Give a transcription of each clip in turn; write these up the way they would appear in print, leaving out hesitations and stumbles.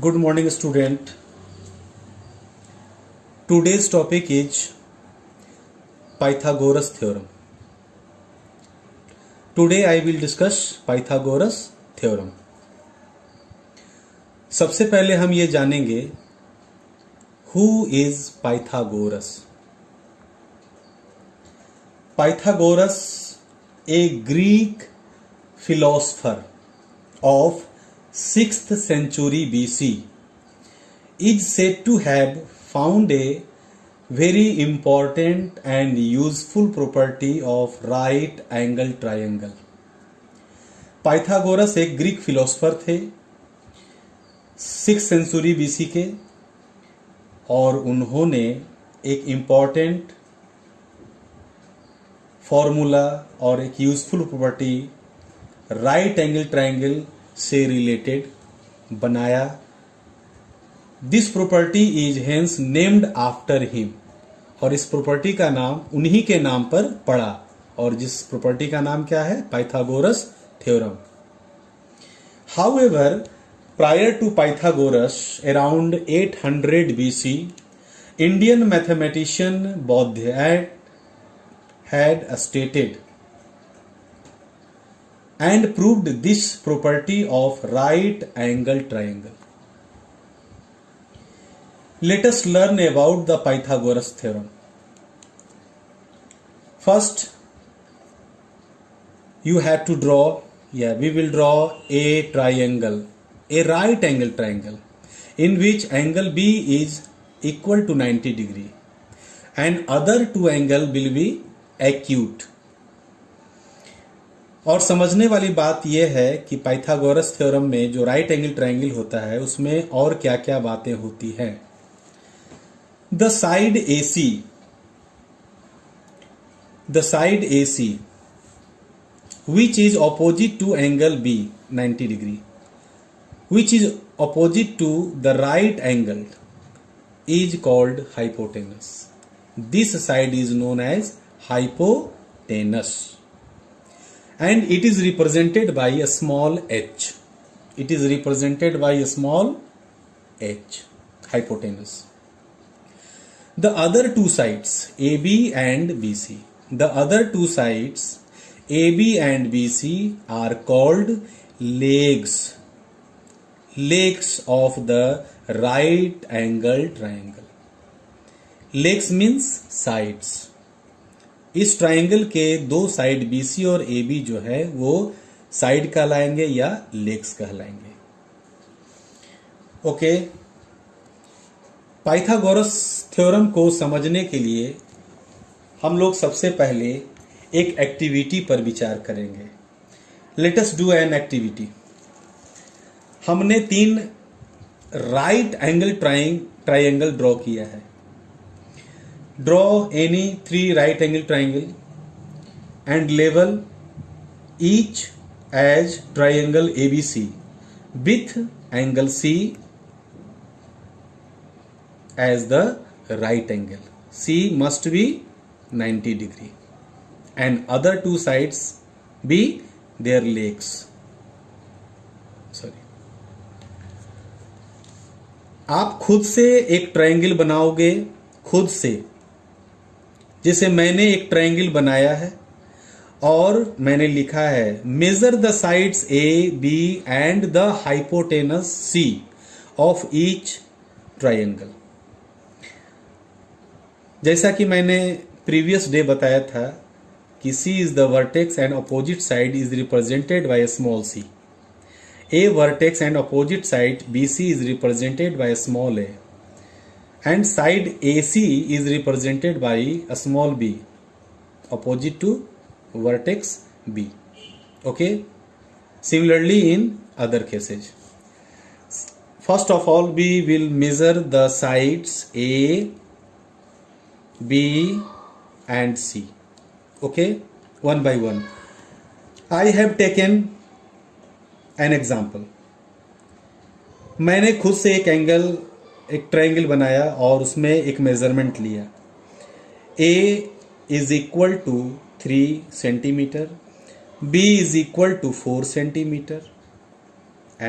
Good morning, student. Today's topic is Pythagoras theorem. Today I will discuss Pythagoras theorem. सबसे पहले हम ये जानेंगे Who is Pythagoras? Pythagoras, a Greek philosopher of 6th century BC, is said to have found a very important and useful property of right angle triangle. Pythagoras एक Greek philosopher थे 6th century BC के, और उन्होंने एक important formula और एक useful property right angle triangle से related बनाया. This property is hence named after him, और इस प्रॉपर्टी का नाम उन्हीं के नाम पर पड़ा, और जिस प्रॉपर्टी का नाम क्या है? Pythagoras theorem. However, prior to Pythagoras, around 800 BC, Indian mathematician Bodhyayana had stated and proved this property of right angle triangle. Let us learn about the Pythagoras theorem. First, you have to draw, we will draw a triangle, a right angle triangle, in which angle B is equal to 90 degree and other two angle will be acute. और समझने वाली बात यह है कि Pythagoras theorem में जो right angle triangle होता है उसमें और क्या क्या बातें होती हैं. The side AC which is opposite to angle B 90 degree, which is opposite to the right angle, is called hypotenuse. This side is known as hypotenuse and it is represented by a small h. It is represented by a small h, hypotenuse. The other two sides AB and BC, the other two sides AB and BC are called legs of the right angle triangle. Legs means sides. इस triangle के दो side BC और AB जो है वो side कहलाएंगे या legs कहलाएंगे. ओके, पाइथागोरस थ्योरम को समझने के लिए हम लोग सबसे पहले एक एक्टिविटी पर विचार करेंगे. Let us do an activity. हमने 3 राइट एंगल ट्रायंगल ड्रॉ किया है. Draw any 3 right angle triangle and label each as triangle ABC with angle C as the right angle. C must be 90 degree and other two sides be their legs. Sorry. आप खुद से एक triangle बनाओगे, खुद से. जैसे मैंने एक ट्रायंगल बनाया है और मैंने लिखा है measure the sides A, B and the hypotenuse C of each triangle. जैसा कि मैंने प्रीवियस डे बताया था कि C is the vertex and opposite side is represented by a small c. A vertex and opposite side BC is represented by a small a. And side AC is represented by a small b opposite to vertex B. Okay. Similarly in other cases. First of all, we will measure the sides A, B and C. Okay, one by one. I have taken an example. मैंने खुद से एक triangle बनाया और उसमें एक measurement लिया. A is equal to 3 centimetre, B is equal to 4 centimetre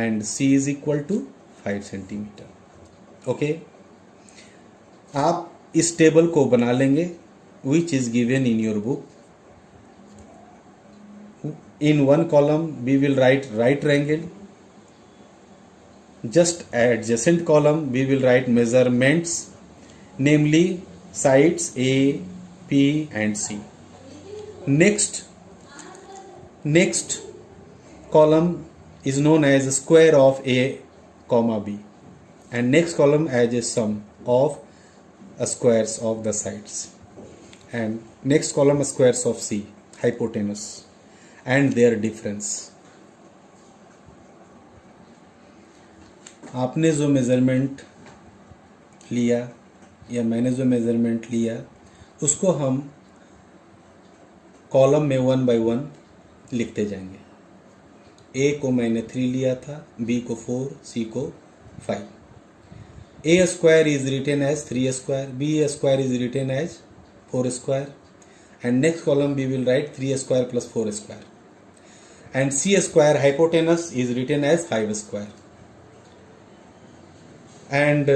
and C is equal to 5 centimetre. Okay, आप इस टेबल को बना लेंगे which is given in your book. In one column we will write right triangle, just adjacent column we will write measurements, namely sides A, P and C. Next column is known as square of A comma B, and next column as a sum of squares of the sides, and next column squares of C, hypotenuse and their difference. आपने जो measurement लिया या मैंने जो measurement लिया उसको हम column में 1 बाय 1 लिखते जाएंगे। ए को मैंने 3 लिया था, बी को 4, सी को 5। A square is written as 3 square, B square is written as 4 square, and next column we will write 3 square plus 4 square, and C square hypotenuse is written as 5 square, and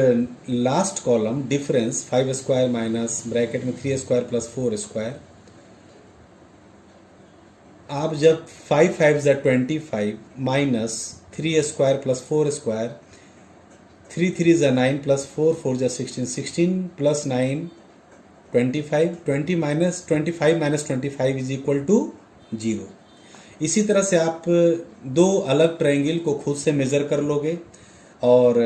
last column difference 5 square minus bracket में 3 square plus 4 square। आप जब 5 5 is 25 minus 3 square plus 4 square, 3 3 is 9 plus 4 4 is 16, 16 plus 9 25, 20 minus 25 minus 25 is equal to 0। इसी तरह से आप दो अलग triangle को खुद से मेज़र कर लोगे और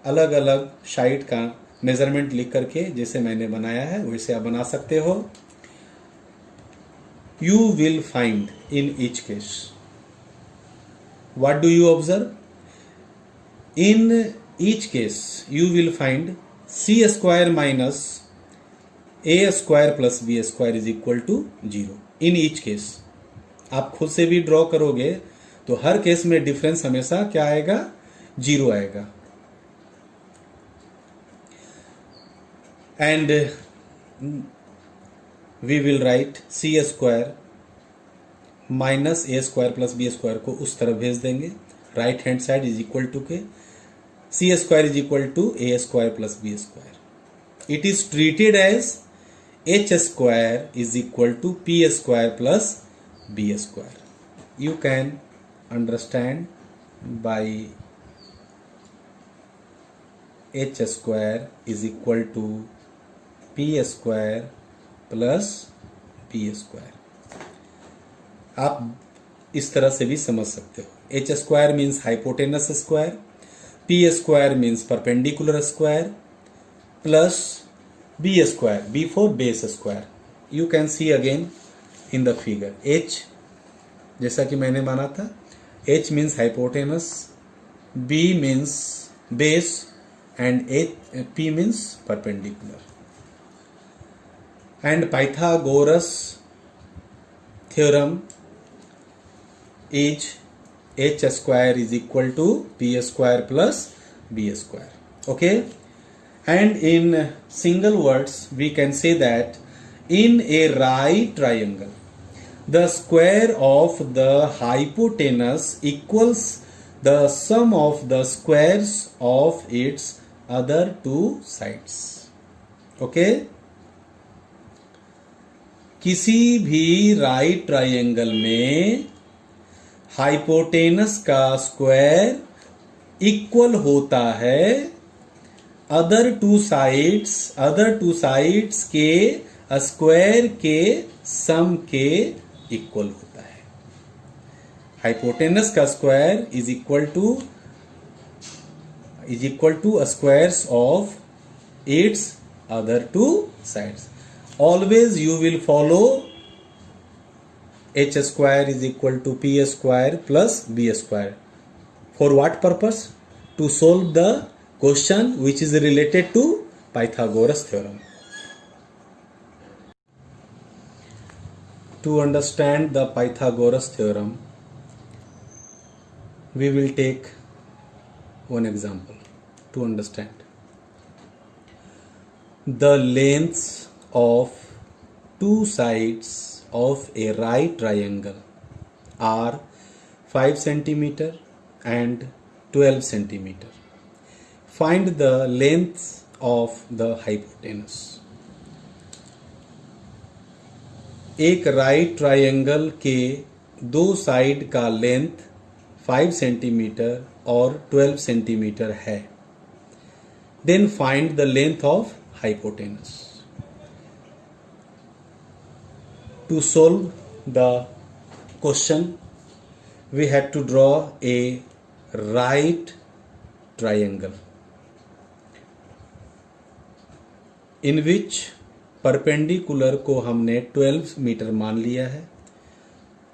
अलग अलग साइड का मेज़रमेंट लिख करके जैसे मैंने बनाया है वैसे आप बना सकते हो। You will find in each case, what do you observe? In each case you will find C square minus A square plus B square is equal to 0 in each case. आप खुद से भी ड्रॉ करोगे तो हर case में difference हमेशा क्या आएगा? 0 आएगा। And we will write C square minus A square plus B square को उस तरफ भेज देंगे, right hand side is equal to के C square is equal to A square plus B square. It is treated as h square is equal to p square plus b square. You can understand by h square is equal to p square plus b square. आप इस तरह से भी समझ सकते हो। h square means hypotenuse square, p square means perpendicular square plus b square, b for base square. You can see again in the figure. h जैसा कि मैंने माना था, h means hypotenuse, b means base and p means perpendicular. And Pythagoras theorem is h square is equal to p square plus b square. Okay? And in single words we can say that in a right triangle the square of the hypotenuse equals the sum of the squares of its other two sides. Okay? किसी भी right triangle में hypotenuse का square equal होता है other two sides के square के सम के equal होता है। हाइपोटेनस का square is equal to squares of its other two sides. Always you will follow h square is equal to p square plus b square. For what purpose? To solve the question which is related to Pythagoras theorem. To understand the Pythagoras theorem, we will take one example to understand. The lengths of two sides of a right triangle are 5 centimeter and 12 centimeter. find the length of the hypotenuse. एक right triangle के दो side का length 5 centimetre और 12 centimetre है. Then find the length of hypotenuse. To solve the question, we had to draw a right triangle in which perpendicular को हमने 12 metre मान लिया है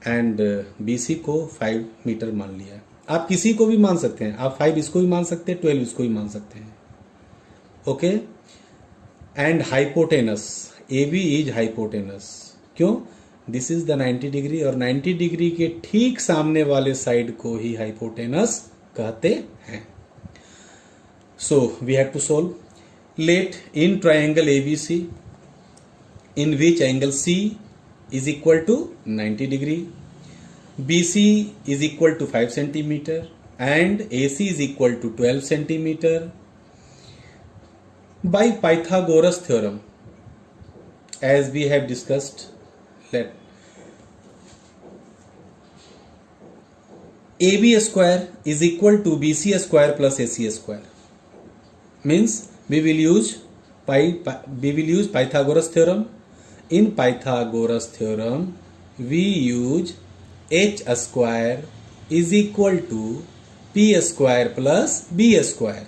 एंड BC को 5 मीटर मान लिया है. आप किसी को भी मान सकते हैं, आप 5 इसको भी मान सकते हैं, 12 इसको भी मान सकते हैं. Okay. And hypotenuse, AB is hypotenuse. क्यों? दिस इज द 90 डिग्री और 90 डिग्री के ठीक सामने वाले साइड को ही हाइपोटेनस कहते हैं. So we have to solve. Let in triangle ABC in which angle C is equal to 90 degree, BC is equal to 5 centimeter and AC is equal to 12 centimeter. By Pythagoras theorem, as we have discussed, let AB square is equal to BC square plus AC square. Means we will use Pythagoras theorem. In Pythagoras theorem, we use H square is equal to P square plus B square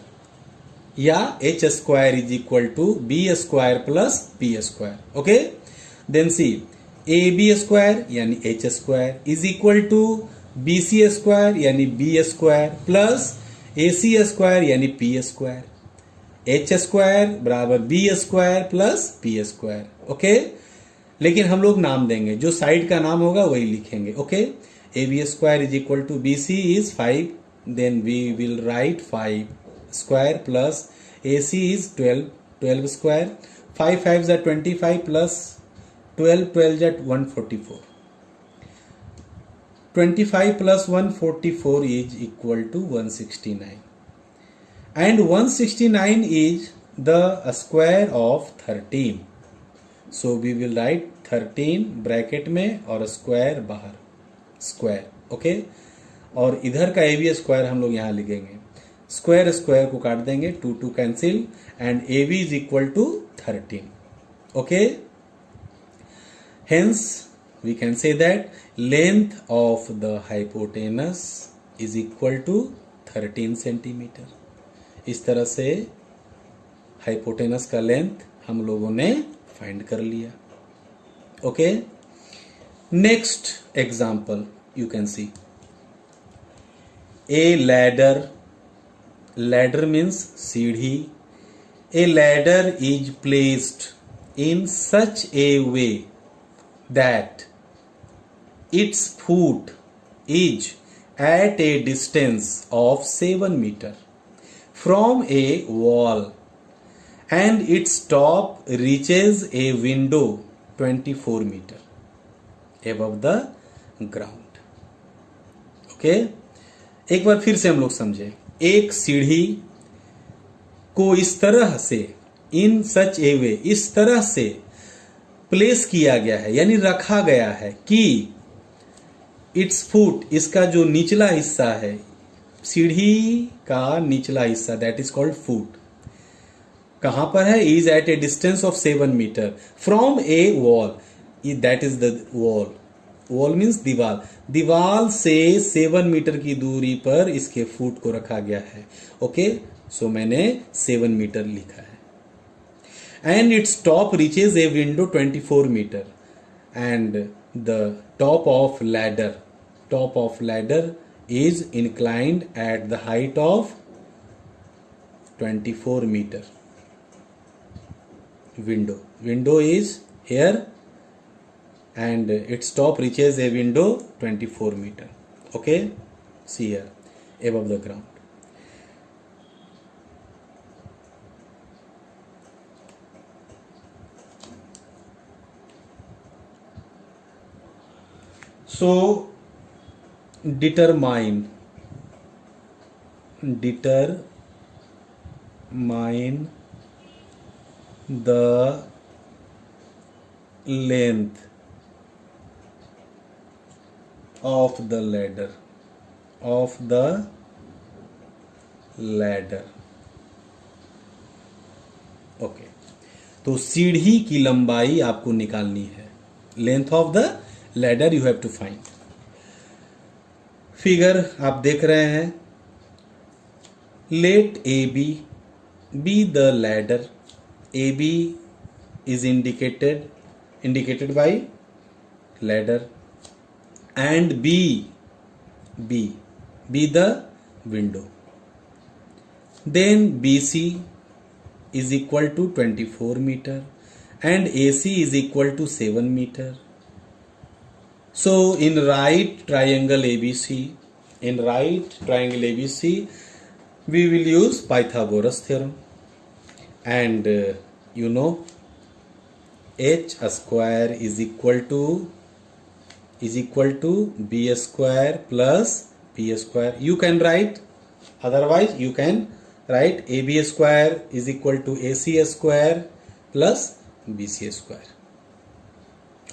या H square is equal to B square plus P square. Okay? Then see, AB square यानी H square is equal to BC square यानी B square plus AC square यानी P square. H square बराबर B square plus P square. Okay? लेकिन हम लोग नाम देंगे, जो साइड का नाम होगा वही लिखेंगे. Okay. AB square is equal to BC is 5, then we will write 5 square plus AC is 12 square. 5 5 जा 25 प्लस 12 जा 144. 25 plus 144 is equal to 169 and 169 is the square of 13. So we will write 13 bracket में और square बाहर, square. Okay. और इधर का AB square हम लोग यहां लिखेंगे. स्क्वायर स्क्वायर को काट देंगे, 2 2 cancel and AB is equal to 13. Okay. Hence we can say that length of the hypotenuse is equal to 13 centimetre. इस तरह से हाइपोटेनस का लेंथ हम लोगों ने फाइंड कर लिया. Okay. Next example you can see a ladder. Ladder means सीढ़ी. A ladder is placed in such a way that its foot is at a distance of 7 metre from a wall and its top reaches a window 24 meter above the ground. Okay. एक बार फिर से हम लोग समझे. एक सीढ़ी को इस तरह से, इन सच ए वे, इस तरह से प्लेस किया गया है यानी रखा गया है कि इट्स फुट, इसका जो निचला हिस्सा है, सीढ़ी का निचला हिस्सा, दैट इज कॉल्ड फुट. कहां पर है? Is at a distance of 7 metre from a wall. That is the wall. Wall means दीवार. दीवार से 7 मीटर की दूरी पर इसके फुट को रखा गया है. ओके. सो मैंने 7 मीटर लिखा है. And it's top reaches a window 24 metre and the top of ladder is inclined at the height of 24 meter. Window is here and its top reaches a window 24 meter. Okay, see here above the ground. So determine determine the length of the ladder okay तो सीढ़ी की लंबाई आपको निकालनी है. Length of the ladder you have to find. Figure आप देख रहे हैं. Let A B the ladder. A B is indicated by ladder, and B the window. Then BC is equal to 24 meter and AC is equal to 7 meter. So in right triangle ABC, we will use Pythagoras theorem, and you know h square is equal to b square plus p square. You can write, otherwise you can write ab square is equal to ac square plus bc square.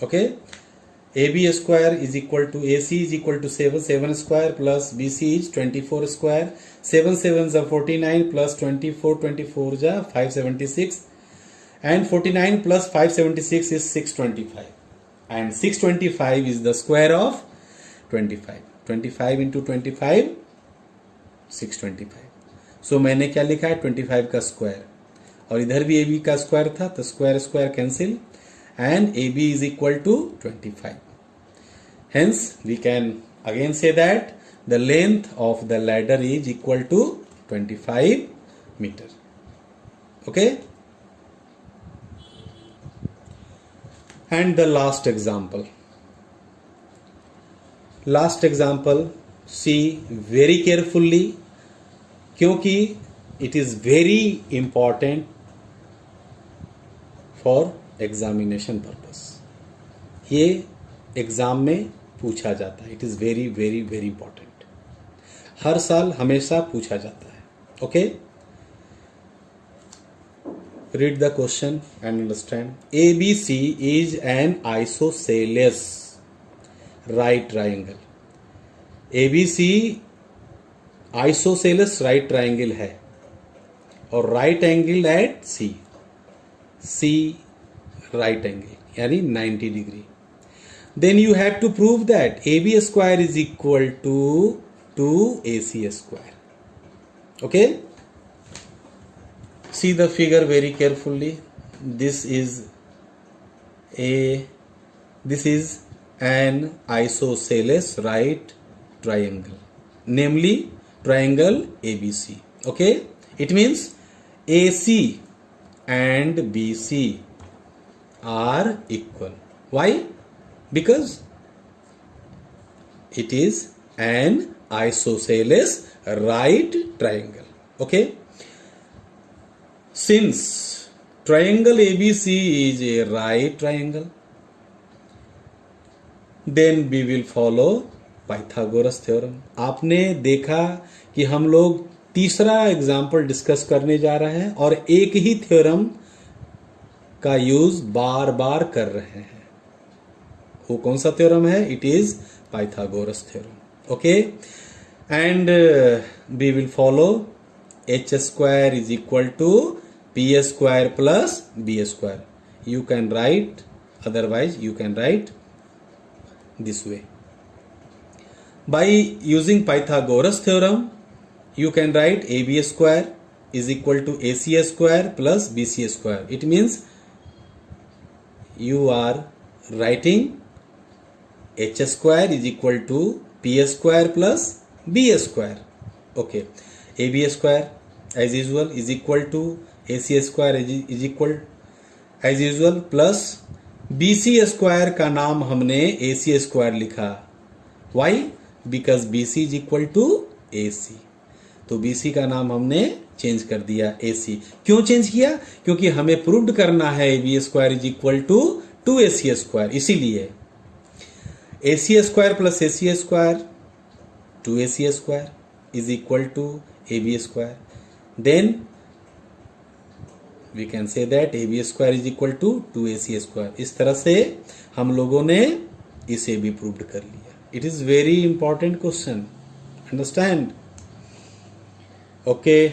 Okay, ab square is equal to ac is equal to 7 square plus bc is 24 square. 7 7s are 49 plus 24 is 576, and 49 plus 576 is 625, and 625 is the square of 25. 25 into 25 625. सो मैंने क्या लिखा है 25 का square, और इधर भी AB का square था तो square cancel, and AB is equal to 25. Hence we can again say that the length of the ladder is equal to 25 meter. Okay. And the last example, see very carefully, क्योंकि it is very important for examination purpose. ये exam में पूछा जाता है. It is very very very important. हर साल हमेशा पूछा जाता है. Okay. Read the question and understand. ABC is an isosceles right triangle. ABC isosceles right triangle है और right angle at C right angle यानी 90 degree. Then you have to prove that AB square is equal to 2AC square. Okay. See the figure very carefully. This is an isosceles right triangle, namely triangle ABC. Okay, it means AC and BC are equal. Why? Because it is an isosceles right triangle. Okay. Since triangle ABC is a right triangle, then we will follow Pythagoras theorem. आपने देखा कि हम लोग तीसरा example discuss करने जा रहे हैं और एक ही थ्योरम का यूज बार बार कर रहे हैं. वो कौन सा थ्योरम है? It is Pythagoras theorem. Okay, and we will follow h square is equal to p square plus b square. You can write, otherwise you can write this way. By using Pythagoras theorem, you can write ab square is equal to ac square plus bc square. It means you are writing h square is equal to p square plus b square. Okay, ab square as usual is equal to ac square is equal as usual plus bc square का नाम हमने ac square लिखा. Why? Because bc is equal to ac. तो bc का नाम हमने change कर दिया ac. क्यों चेंज किया? क्योंकि हमें प्रूव्ड करना है ab square is equal to 2ac square. इसीलिए ac square plus ac square 2ac square is equal to ab square. Then we can say that A B square is equal to 2ac square. इस तरह से हम लोगों ने इसे भी proved कर लिया। It is very important question, understand? Okay.